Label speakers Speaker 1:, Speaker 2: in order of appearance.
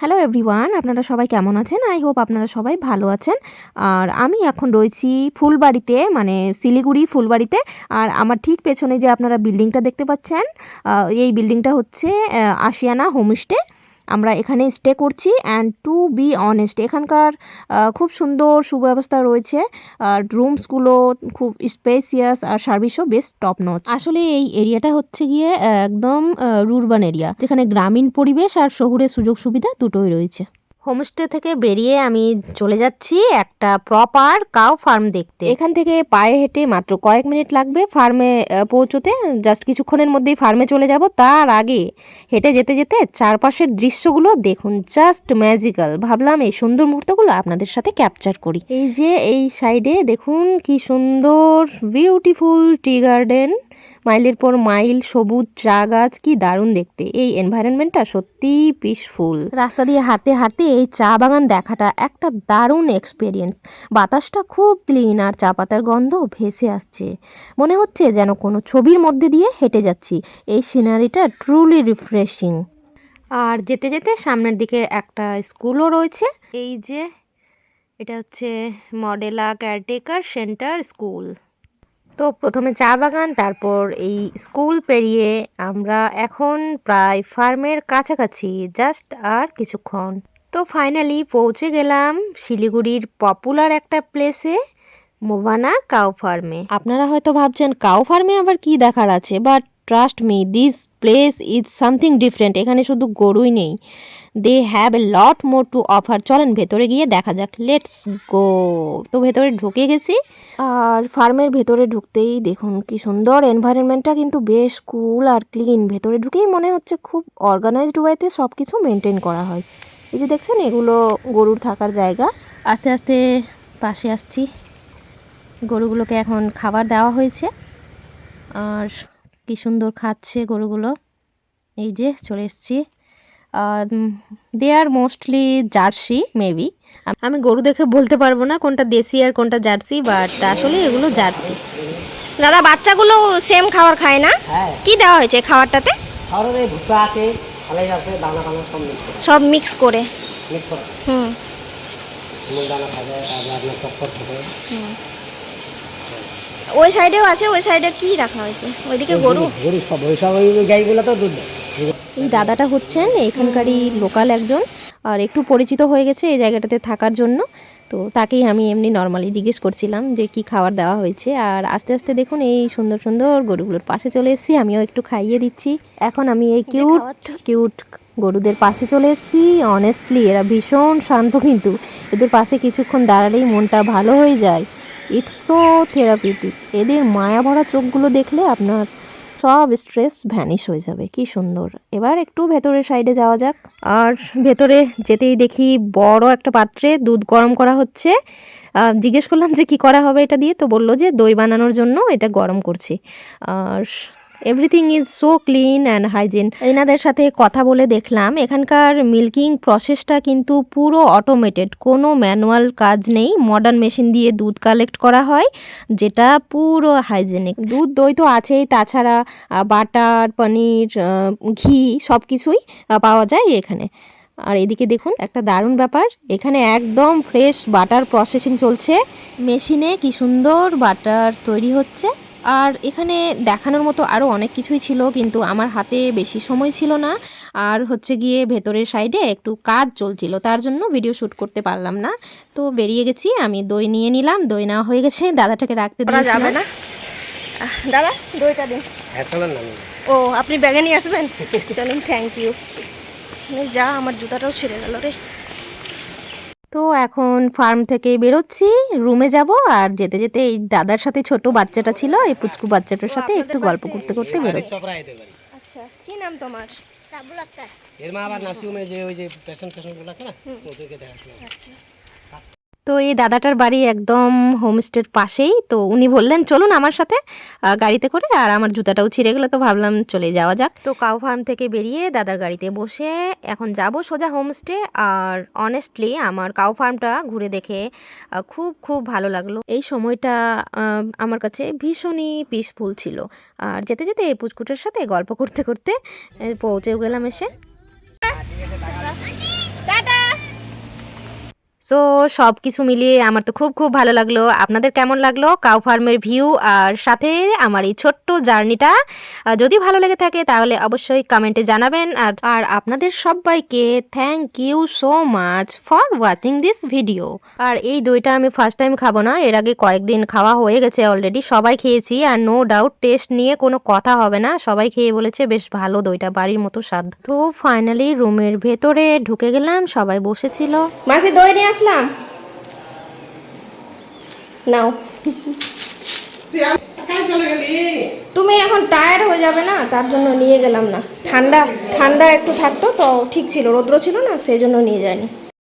Speaker 1: Hello everyone, আপনারা সবাই কেমন আছেন? আই হোপ আপনারা সবাই ভালো আছেন। আর আমি এখন রয়েছি ফুলবাড়িতে, মানে শিলিগুড়ি ফুলবাড়িতে। আর আমার ঠিক পেছনে যে আপনারা বিল্ডিংটা দেখতে পাচ্ছেন, এই বিল্ডিংটা হচ্ছে আশিয়ানা হোমস্টে। আমরা এখানে স্টে করছি। অ্যান্ড টু বি অনেস্ট, এখানকার খুব সুন্দর সুব্যবস্থা রয়েছে। আর রুমসগুলো খুব স্পেসিয়াস আর সার্ভিসও বেশ টপ নচ। আসলে এই এরিয়াটা হচ্ছে গিয়ে একদম রুরবান এরিয়া, যেখানে গ্রামীণ পরিবেশ আর শহুরে সুযোগ সুবিধা দুটোই রয়েছে। হোমস্টে থেকে বেরিয়ে আমি চলে যাচ্ছি একটা প্রপার কাউ ফার্ম দেখতে। এখান থেকে পায়ে হেঁটে মাত্র কয়েক মিনিট লাগবে ফার্মে পৌঁছতে। জাস্ট কিছুক্ষণের মধ্যেই ফার্মে চলে যাব। তার আগে হেঁটে যেতে যেতে চারপাশের দৃশ্যগুলো দেখুন, জাস্ট ম্যাজিক্যাল। ভাবলাম এই সুন্দর মুহূর্তগুলো আপনাদের সাথে ক্যাপচার করি। এই যে এই সাইডে দেখুন কি সুন্দর বিউটিফুল টি গার্ডেন, মাইলের পর মাইল সবুজ চা গাছ, কি দারুণ দেখতে। এই এনভায়রনমেন্টটা সত্যিই পিসফুল। রাস্তা দিয়ে হাঁটতে হাঁটতে এই চা বাগান দেখাটা একটা দারুণ এক্সপিরিয়েন্স। বাতাসটা খুব ক্লিন আর চা পাতার গন্ধ ভেসে আসছে। মনে হচ্ছে যেন কোনো ছবির মধ্যে দিয়ে হেঁটে যাচ্ছি। এই সিনারিটা ট্রুলি রিফ্রেশিং। আর যেতে যেতে সামনের দিকে একটা স্কুলও রয়েছে। এই যে এটা হচ্ছে মডেলা কেয়ারটেকার সেন্টার স্কুল। তো প্রথমে চা বাগান, তারপর এই স্কুল পেরিয়ে আমরা এখন প্রায় ফার্মের কাছাকাছি, জাস্ট আর কিছুক্ষণ। তো ফাইনালি পৌঁছে গেলাম শিলিগুড়ির পপুলার একটা প্লেসে, মোভানা কাউ ফার্মে। আপনারা হয়তো ভাবছেন কাউ ফার্মে আবার কি দেখার আছে, but trust me, this place is something different. এখানে শুধু গরুই নেই, they have a lot more to offer. চলেন ভেতরে গিয়ে দেখা যাক, লেটস গো। তো ভেতরে ঢুকে গেছি। আর ফার্মের ভেতরে ঢুকতেই দেখুন কি সুন্দর এনভায়রনমেন্টটা, কিন্তু বেশ কুল আর ক্লিন। ভেতরে ঢুকেই মনে হচ্ছে খুব অর্গানাইজড ওয়েতে সব কিছু মেনটেন করা হয়। এই যে দেখছেন, এগুলো গরুর থাকার জায়গা। আস্তে আস্তে পাশে আসছি। গরুগুলোকে এখন খাবার দেওয়া হয়েছে আর কি সুন্দর খাচ্ছে গরুগুলো। এই যে চলে এসছি। দে আর মোস্টলি জার্সি মেবি। আমি গরু দেখে বলতে পারবো না কোনটা দেশি আর কোনটা জার্সি, বাট আসলে এগুলো জার্সি।
Speaker 2: দাদা, বাচ্চাগুলো সেম খাবার খায় না? কি দেওয়া হয়েছে খাবারটাতে?
Speaker 3: খাবারে ভুট্টা আছে, আলাই আছে, দানা দানা
Speaker 2: সব মিক্স করে।
Speaker 3: মিক্স করা।
Speaker 2: হুম
Speaker 3: মূল দানা থাকে, তারপরে আপনার চক্কর থাকে।
Speaker 2: ওই সাইডেও আছে। ওই সাইডে কি রাখা হয়েছে? ওইদিকে গরু।
Speaker 3: গরু সব ওই গাইগুলো তো দুধ দেয়।
Speaker 1: এই দাদাটা হচ্ছেন এখানকারই লোকাল একজন, আর একটু পরিচিত হয়ে গেছে এই জায়গাটাতে থাকার জন্য। তো তাকেই আমি এমনি নর্মালি জিজ্ঞেস করছিলাম যে কি খাবার দেওয়া হয়েছে। আর আস্তে আস্তে দেখুন এই সুন্দর সুন্দর গরুগুলোর পাশে চলে এসেছি। আমিও একটু খাইয়ে দিচ্ছি। এখন আমি এই কিউট কিউট গরুদের পাশে চলে এসেছি। অনেস্টলি এরা ভীষণ শান্ত, কিন্তু এদের পাশে কিছুক্ষণ দাঁড়ালেই মনটা ভালো হয়ে যায়। It's so therapeutic. এদের মায়া ভরা চোখগুলো দেখলে আপনার সব স্ট্রেস ভ্যানিশ হয়ে যাবে। কি সুন্দর। এবার একটু ভেতরের সাইডে যাওয়া যাক। আর ভেতরে যেতেই দেখি বড় একটা পাত্রে দুধ গরম করা হচ্ছে। জিজ্ঞেস করলাম যে কি করা হবে এটা দিয়ে, তো বললো যে দই বানানোর জন্য এটা গরম করছি। আর everything is so clean and hygiene. এনাদের সাথে কথা বলে দেখলাম এখানকার মিল্কিং প্রসেসটা কিন্তু পুরো অটোমেটেড, কোনো ম্যানুয়াল কাজ নেই। মডার্ন মেশিন দিয়ে দুধ কালেক্ট করা হয়, যেটা পুরো হাইজেনিক। দুধ দই তো আছেই, তাছাড়া বাটার, পনির, ঘি সব কিছুই পাওয়া যায় এখানে। আর এদিকে দেখুন একটা দারুণ ব্যাপার, এখানে একদম ফ্রেশ বাটার প্রসেসিং চলছে। মেশিনে কি সুন্দর বাটার তৈরি হচ্ছে। আর এখানে দেখানোর মতো আরও অনেক কিছুই ছিল, কিন্তু আমার হাতে বেশি সময় ছিল না। আর হচ্ছে গিয়ে ভেতরের সাইডে একটু কাজ চলছিল, তার জন্য ভিডিও শ্যুট করতে পারলাম না। তো বেরিয়ে গেছি। আমি দই নিয়ে নিলাম। দই নেওয়া হয়ে গেছে, দাদাটাকে রাখতে দিয়েছিলাম।
Speaker 2: না দাদা, দইটা দিন। ও, আপনি ব্যাগে নিয়ে আসবেন? চলুন, থ্যাংক ইউ। যা, আমার জুতাটাও ছিঁড়ে গেল রে।
Speaker 1: তো এখন ফার্ম থেকে বেরোচ্ছি, রুমে যাব। আর যেতে যেতে এই দাদার সাথে ছোট বাচ্চাটা ছিল, এই পুচকু বাচ্চাটার সাথে একটু গল্প করতে করতে বেরোচ্ছি।
Speaker 2: আচ্ছা, কি নাম তোমার? সাবুল আক্তার।
Speaker 3: এর মা আবার নাসিউমে যে ওই যে পেশেন্ট গুলো আছে না, ওদেরকে দেখাশোনা।
Speaker 2: আচ্ছা।
Speaker 1: তো এই দাদাটার বাড়ি একদম হোমস্টের পাশেই। তো উনি বললেন চলুন আমার সাথে গাড়িতে করে। আর আমার জুতাটাও ছিঁড়ে গেলো, তো ভাবলাম চলে যাওয়া যাক। তো কাউ ফার্ম থেকে বেরিয়ে দাদার গাড়িতে বসে এখন যাব সোজা হোমস্টে। আর অনেস্টলি আমার কাউ ফার্মটা ঘুরে দেখে খুব খুব ভালো লাগলো। এই সময়টা আমার কাছে ভীষণই পিসফুল ছিল। আর যেতে যেতে এই পুচকুটার সাথে গল্প করতে করতে পৌঁছেও গেলাম এসে। সো সব কিছু মিলিয়ে আমার তো খুব খুব ভালো লাগলো। আপনাদের কেমন লাগলো কাউ ফার্মের ভিউ আর সাথে আমার এই ছোট্ট জার্নিটা? যদি ভালো লেগে থাকে তাহলে অবশ্যই কমেন্টে জানাবেন। আর আপনাদের সবাইকে thank you so much for watching this video. আর এই দইটা আমি ফার্স্ট টাইম খাবো না, এর আগে কয়েকদিন খাওয়া হয়ে গেছে অলরেডি, সবাই খেয়েছি আর নো ডাউট টেস্ট নিয়ে কোনো কথা হবে না, সবাই খেয়ে বলেছে বেশ ভালো দইটা, বাড়ির মতো স্বাদ। তো ফাইনালি রুমের ভেতরে ঢুকে গেলাম, সবাই বসেছিল।
Speaker 2: মাসি দই নিয়ে আসলাম, নাও। তুমি এখন টায়ার্ড হয়ে যাবে না, তার জন্য নিয়ে গেলাম না। ঠান্ডা ঠান্ডা একটু থাকতো তো ঠিক ছিল, রৌদ্র ছিল না, সেই জন্য নিয়ে যায়নি।